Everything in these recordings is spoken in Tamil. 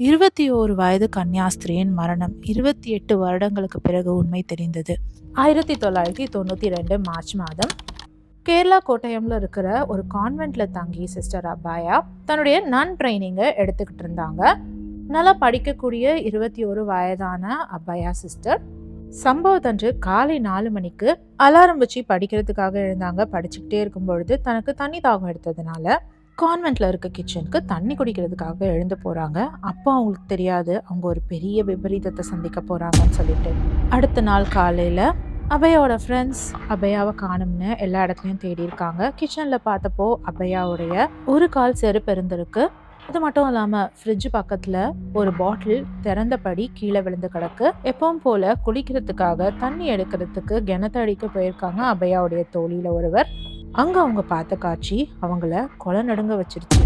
21 வயது கன்னியாஸ்திரியின் மரணம் 28 வருடங்களுக்கு பிறகு உண்மை தெரிந்தது. 1992 மார்ச் மாதம் கேரளா கோட்டயம்ல இருக்கிற ஒரு கான்வென்ட்ல தங்கி சிஸ்டர் அபாயா தன்னுடைய நன் ட்ரைனிங்கை எடுத்துக்கிட்டு இருந்தாங்க. நல்லா படிக்கக்கூடிய 21 வயதான அபாயா சிஸ்டர் சம்பவத்தன்று காலை 4 மணிக்கு அலாரம் வச்சு படிக்கிறதுக்காக எழுந்தாங்க. படிச்சுக்கிட்டே இருக்கும் பொழுது தனக்கு தண்ணி தாகம் எடுத்ததுனால கான்வென்ட்ல இருக்க கிச்சனுக்கு தண்ணி குடிக்கிறதுக்காக எழுந்து போறாங்க. அப்போ அவங்களுக்கு தெரியாது அவங்க ஒரு பெரிய விபரீதத்தை சந்திக்க போறாங்கன்னு சொல்லிட்டு. அடுத்த நாள் காலையில அபயாவோட ஃப்ரெண்ட்ஸ் அபயாவை காணும்னு எல்லா இடத்துலையும் தேடி இருக்காங்க. கிச்சன்ல பார்த்தப்போ அபயாவுடைய ஒரு கால் செருப்பு இருந்திருக்கு. அது மட்டும் இல்லாம ஃப்ரிட்ஜ் பக்கத்துல ஒரு பாட்டில் திறந்தபடி கீழே விழுந்து கிடக்கு. எப்பவும் போல குளிக்கிறதுக்காக தண்ணி எடுக்கிறதுக்கு கிணத்து அடிக்க போயிருக்காங்க அபயாவுடைய தோழியில ஒருவர். அங்க அவங்க பார்த்த காட்சி அவங்கள கொலை நடுங்க வச்சிருச்சு.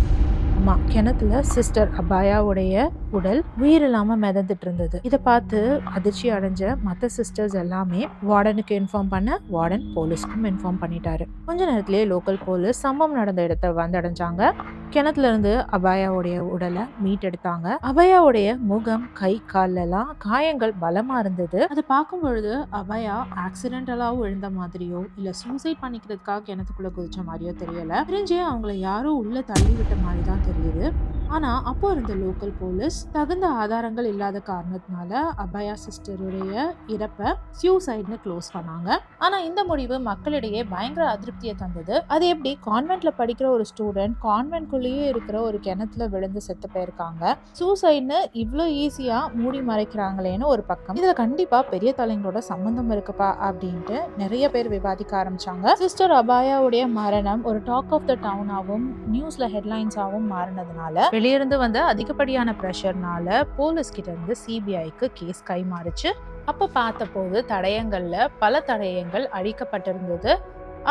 ஆமா, கிணத்துல சிஸ்டர் அபாயாவுடைய உடல் உயிர் இல்லாம மிதந்துட்டு இருந்தது. இதை பார்த்து அதிர்ச்சி அடைஞ்ச மற்ற சிஸ்டர்ஸ் எல்லாமே வார்டனுக்கு இன்ஃபார்ம் பண்ண வார்டன் போலீஸ்க்கும் இன்ஃபார்ம் பண்ணிட்டாரு. கொஞ்ச நேரத்திலேயே லோக்கல் போலீஸ் சம்பவம் நடந்த இடத்த வந்தடைஞ்சாங்க. கிணத்துல இருந்து அபாயாவுடைய உடலை மீட்டெடுத்தாங்க. அபயாவுடைய முகம், கை, கால் எல்லாம் காயங்கள் பலமா இருந்தது. அதை பார்க்கும் பொழுது அபயா ஆக்சிடென்டலாவும் விழுந்த மாதிரியோ இல்ல சூசைட் பண்ணிக்கிறதுக்காக கிணத்துக்குள்ள குதிச்ச மாதிரியோ தெரியல. தெரிஞ்சே அவங்கள யாரோ உள்ள தள்ளி விட்ட மாதிரி தான் தெரியுது. ஆனா அப்போ இருந்த லோக்கல் போலீஸ் தகுந்த ஆதாரங்கள் இல்லாத காரணத்தினால அபயா சிஸ்டருடைய இறப்பை சூசைட்னு க்ளோஸ் பண்ணாங்க. ஆனா இந்த முடிவு மக்களிடையே பயங்கர அதிருப்தியை தந்தது. அது எப்படி கான்வென்ட்ல படிக்கிற ஒரு ஸ்டூடெண்ட் கான்வென்ட்குள்ளேயே இருக்கிற ஒரு கிணத்துல விழுந்து செத்து போயிருக்காங்க, சூசைட்னு இவ்வளோ ஈஸியா மூடி மறைக்கிறாங்களேன்னு ஒரு பக்கம். இதுல கண்டிப்பா பெரிய தலைங்களோட சம்பந்தம் இருக்குப்பா அப்படின்ட்டு நிறைய பேர் விவாதிக்க ஆரம்பிச்சாங்க. சிஸ்டர் அபாயாவுடைய மரணம் ஒரு டாக் ஆஃப் த டவுனாகவும் நியூஸ்ல ஹெட்லைன்ஸாகவும் மாறினதுனால வெளியிருந்து வந்த அதிகப்படியான ப்ரெஷர்னால போலீஸ் கிட்ட இருந்து சிபிஐக்கு கேஸ் கை மாறுச்சு. அப்ப பார்த்த போது தடயங்கள்ல பல தடயங்கள் அழிக்கப்பட்டிருந்தது.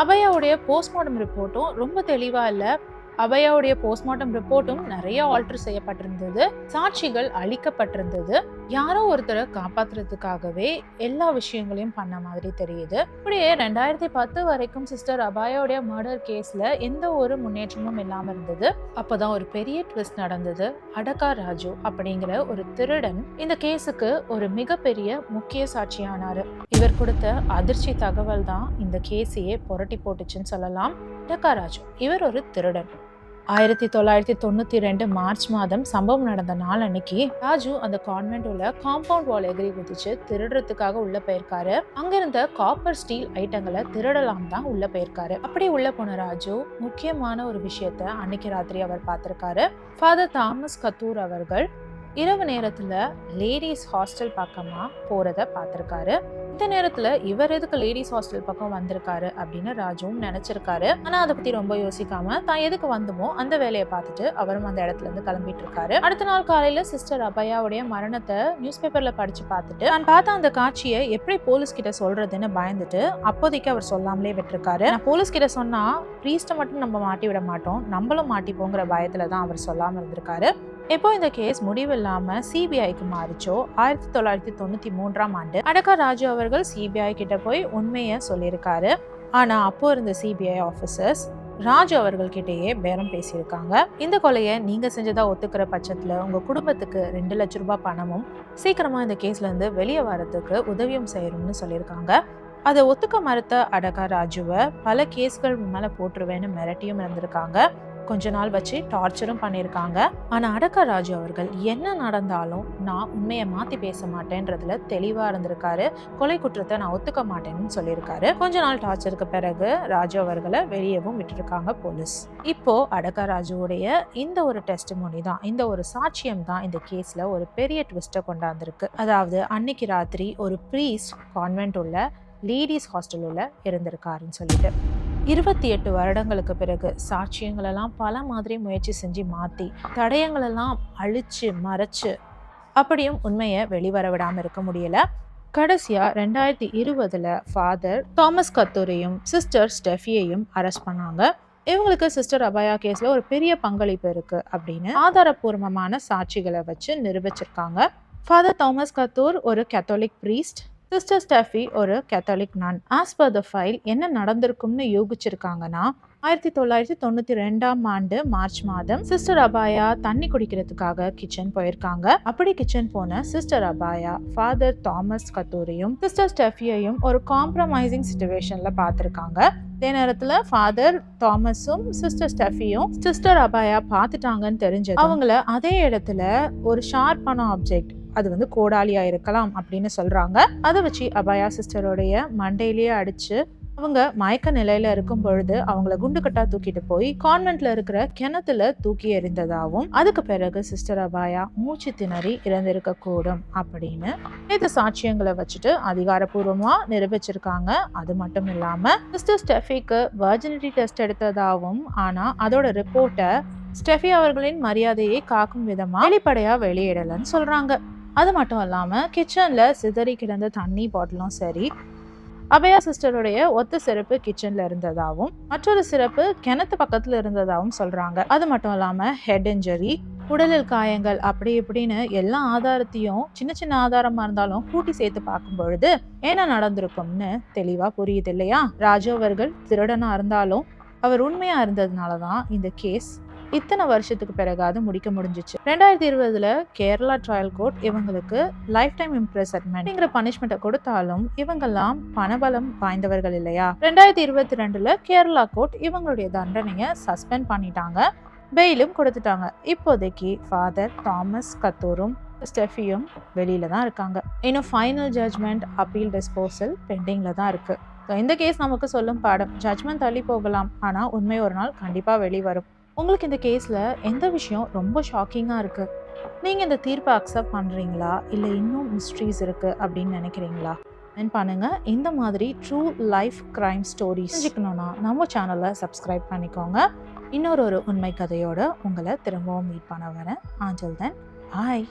அபயாவுடைய போஸ்ட்மார்ட்டம் ரிப்போர்ட்டும் ரொம்ப தெளிவா இல்ல. அபயாவுடைய போஸ்ட்மார்ட்டம் ரிப்போர்ட்டும் நிறைய ஆல்டர் செய்யப்பட்டிருந்தது. சாட்சிகள் அழிக்கப்பட்டிருந்தது. யாரோ ஒருத்தரை காப்பாத்துறதுக்காகவே எல்லா விஷயங்களையும் பண்ண மாதிரி தெரியுது. இப்படியே 2010 வரைக்கும் சிஸ்டர் அபாயாவுடைய மர்டர் கேஸ்ல எந்த ஒரு முன்னேற்றமும் இல்லாம இருந்தது. அப்பதான் ஒரு பெரிய ட்விஸ்ட் நடந்தது. அடகா ராஜு அப்படிங்கிற ஒரு திருடன் இந்த கேஸுக்கு ஒரு மிகப்பெரிய முக்கிய சாட்சியானாரு. இவர் கொடுத்த அதிர்ச்சி தகவல் தான் இந்த கேஸையே புரட்டி போட்டுச்சுன்னு சொல்லலாம். அடகா ராஜு இவர் ஒரு திருடன். 1992 மார்ச் மாதம் சம்பவம் நடந்த நாள் அன்னைக்கு ராஜு அந்த கான்வென்ட் உள்ள காம்பவுண்ட் வால் எகிரி குதிச்சு திருடுறதுக்காக உள்ள போயிருக்காரு. அங்க இருந்த காப்பர் ஸ்டீல் ஐட்டங்களை திருடலாம் தான் உள்ள போயிருக்காரு. அப்படி உள்ள போன ராஜு முக்கியமான ஒரு விஷயத்த அன்னைக்கு ராத்திரி அவர் பார்த்திருக்காரு. ஃபாதர் தாமஸ் கத்தூர் அவர்கள் இரவு நேரத்துல லேடிஸ் ஹாஸ்டல் பக்கமா போறத பார்த்திருக்காரு. இந்த நேரத்துல இவர் எதுக்கு லேடிஸ் ஹாஸ்டல் பக்கம் வந்திருக்காரு அப்படின்னு ராஜுவும் நினைச்சிருக்காரு. ஆனா அதை பத்தி ரொம்ப யோசிக்காம தான் எதுக்கு வந்தமோ அந்த வேலையை பார்த்துட்டு அவரும் அந்த இடத்துல இருந்து கிளம்பிட்டு இருக்காரு. அடுத்த நாள் காலையில சிஸ்டர் அபயாவுடைய மரணத்தை நியூஸ் பேப்பர்ல படிச்சு பார்த்துட்டு நான் பார்த்த அந்த காட்சியை எப்படி போலீஸ் கிட்ட சொல்றதுன்னு பயந்துட்டு அப்போதைக்கு அவர் சொல்லாமலே விட்டுருக்காரு. நான் போலீஸ் கிட்ட சொன்னா பிரீஸ்ட மட்டும் நம்ம மாட்டி விட மாட்டோம், நம்மளும் மாட்டிப்போங்கிற பயத்துலதான் அவர் சொல்லாம இருந்திருக்காரு. எப்போ இந்த கேஸ் முடிவில்லாம சிபிஐக்கு மாறிச்சோ 1993ஆம் ஆண்டு அடகா ராஜு அவர்கள் சிபிஐ கிட்ட போய் உண்மையை சொல்லியிருக்காரு. ஆனா அப்போ இருந்த சிபிஐ ஆபீசர்ஸ் ராஜு அவர்கள் கிட்டேயே பேரம் பேசியிருக்காங்க. இந்த கொலையை நீங்க செஞ்சதா ஒத்துக்கிற பட்சத்துல உங்க குடும்பத்துக்கு 2 லட்சம் ரூபாய் பணமும் சீக்கிரமா இந்த கேஸ்ல இருந்து வெளியே வரதுக்கு உதவியும் செய்யணும்னு சொல்லியிருக்காங்க. அதை ஒத்துக்க மறுத்த அடகா ராஜுவை பல கேஸ்கள் மேல போட்டுருவேன்னு மிரட்டியும் இருந்திருக்காங்க. கொஞ்ச நாள் வச்சு டார்ச்சரும் பண்ணியிருக்காங்க. ஆனா அடகா ராஜு அவர்கள் என்ன நடந்தாலும் நான் உண்மையை மாத்தி பேச மாட்டேன்றதுல தெளிவா இருந்திருக்காரு. கொலை குற்றத்தை நான் ஒத்துக்க மாட்டேன்னு சொல்லியிருக்காரு. கொஞ்ச நாள் டார்ச்சருக்கு பிறகு ராஜு அவர்களை வெளியவும் விட்டுருக்காங்க போலீஸ். இப்போ அடகா ராஜுவுடைய இந்த ஒரு டெஸ்டிமோனி தான், இந்த ஒரு சாட்சியம் தான் இந்த கேஸ்ல ஒரு பெரிய ட்விஸ்ட்டை கொண்டாந்துருக்கு. அதாவது அன்னைக்கு ராத்திரி ஒரு பிரீஸ்ட் கான்வென்ட் உள்ள லேடிஸ் ஹாஸ்டல் உள்ள இருந்திருக்காருன்னு சொல்லிட்டு 28 வருடங்களுக்கு பிறகு சாட்சியங்களெல்லாம் பல மாதிரி முயற்சி செஞ்சு மாற்றி தடயங்களெல்லாம் அழிச்சு மறைச்சு அப்படியும் உண்மையை வெளிவர விடாமல் இருக்க முடியல. கடைசியாக 2020 ஃபாதர் தாமஸ் கத்தூரையும் சிஸ்டர் ஸ்டெஃபியையும் அரெஸ்ட் பண்ணாங்க. இவங்களுக்கு சிஸ்டர் அபயா கேஸில் ஒரு பெரிய பங்களிப்பு இருக்குது அப்படின்னு ஆதாரப்பூர்வமான சாட்சிகளை வச்சு நிரூபிச்சிருக்காங்க. ஃபாதர் தாமஸ் கத்தூர் ஒரு கேத்தோலிக் பிரீஸ்ட், சிஸ்டர் ஸ்டெஃபி ஒரு Catholic nun. As per the file என்ன நடந்திருக்கும்னு யோகிச்சிருக்காங்கன்னா 1992ஆம் ஆண்டு மார்ச் மாதம் சிஸ்டர் அபாயா தண்ணி குடிக்கிறதுக்காக கிச்சன் போயிருக்காங்க. அப்படி கிச்சன் போன சிஸ்டர் அபாயா ஃபாதர் தாமஸ் கத்தூரியும் சிஸ்டர் ஸ்டெஃபியையும் ஒரு காம்ப்ரமைசிங் சிச்சுவேஷன்ல பார்த்திருக்காங்க. அதே நேரத்துல ஃபாதர் தாமஸும் சிஸ்டர் ஸ்டெஃபியும் சிஸ்டர் அபாயா பார்த்துட்டாங்கன்னு தெரிஞ்சது அவங்கள அதே இடத்துல ஒரு ஷார்ப்பான ஆப்ஜெக்ட், அது கோடாலியா இருக்கலாம் அப்படின்னு சொல்றாங்க, அதை வச்சு அபாயா சிஸ்டருடைய மண்டையிலேயே அடிச்சு அவங்க மயக்க நிலையில இருக்கும் பொழுது அவங்கள குண்டுக்கட்டா தூக்கிட்டு போய் கான்வென்ட்ல இருக்கிற கிணத்துல தூக்கி எறிந்ததாகவும் அதுக்கு பிறகு சிஸ்டர் அபாயா மூச்சு திணறி இறந்திருக்க கூடும் அப்படின்னு இந்த சாட்சியங்களை வச்சுட்டு அதிகாரப்பூர்வமா நிரூபிச்சிருக்காங்க. அது மட்டும் இல்லாம சிஸ்டர் ஸ்டெஃபிக்கு வர்ஜினிட்டி டெஸ்ட் எடுத்ததாகவும், ஆனா அதோட ரிப்போர்ட்டை ஸ்டெஃபி அவர்களின் மரியாதையை காக்கும் விதமா வெளிப்படையா வெளியிடலன்னு சொல்றாங்க. அது மட்டும் இல்லாம கிச்சன்ல சிதறி கிடந்த தண்ணி பாட்டிலும் சரி, அபயா சிஸ்டருடைய ஒத்த சிறப்பு கிச்சன்ல இருந்ததாகவும் மற்றொரு சிறப்பு கிணத்து பக்கத்துல இருந்ததாகவும் சொல்றாங்க. அது மட்டும் இல்லாம ஹெட் இன்ஜரி, உடலில் காயங்கள், அப்படி இப்படின்னு எல்லா ஆதாரத்தையும் சின்ன சின்ன ஆதாரமா இருந்தாலும் கூட்டி சேர்த்து பார்க்கும் பொழுது என்ன நடந்திருக்கும்னு தெளிவா புரியுது இல்லையா? ராஜு அவர்கள் திருடனா இருந்தாலும் அவர் உண்மையா இருந்ததுனாலதான் இந்த கேஸ் இத்தனை வருஷத்துக்கு பிறகாவது முடிக்க முடிஞ்சிச்சு. 2020 கேரளா ட்ரையல் கோர்ட் இவங்களுக்கு லைஃப் டைம் இம்ப்ரெசன்மெண்ட் பனிஷ்மெண்ட்டை கொடுத்தாலும் இவங்கெல்லாம் பணபலம் வாய்ந்தவர்கள் இல்லையா? 2022 கேரளா கோர்ட் இவங்களுடைய தண்டனையை சஸ்பெண்ட் பண்ணிட்டாங்க, பெயிலும் கொடுத்துட்டாங்க. இப்போதைக்கு ஃபாதர் தாமஸ் கத்தூரும் ஸ்டெஃபியும் வெளியில தான் இருக்காங்க. இன்னும் ஃபைனல் ஜட்ஜ்மெண்ட், அப்பீல், டிஸ்போசல் பெண்டிங்ல தான் இருக்கு. இந்த கேஸ் நமக்கு சொல்லும் பாடம், ஜட்ஜ்மெண்ட் தள்ளி போகலாம், ஆனா உண்மை ஒரு நாள் கண்டிப்பா வெளிவரும். உங்களுக்கு இந்த கேஸில் எந்த விஷயம் ரொம்ப ஷாக்கிங்காக இருக்குது? நீங்கள் இந்த தீர்ப்பை அக்செப்ட் பண்ணுறீங்களா, இல்லை இன்னும் மிஸ்ட்ரீஸ் இருக்குது அப்படின்னு நினைக்கிறீங்களா? பண்ணுங்கள். இந்த மாதிரி ட்ரூ லைஃப் கிரைம் ஸ்டோரிஸ் தெரிஞ்சுக்கணுன்னா நம்ம சேனலை சப்ஸ்கிரைப் பண்ணிக்கோங்க. இன்னொரு உண்மை கதையோடு உங்களை திரும்பவும் மீட் பண்ண வரேன். ஆஞ்சல் தென் பாய்.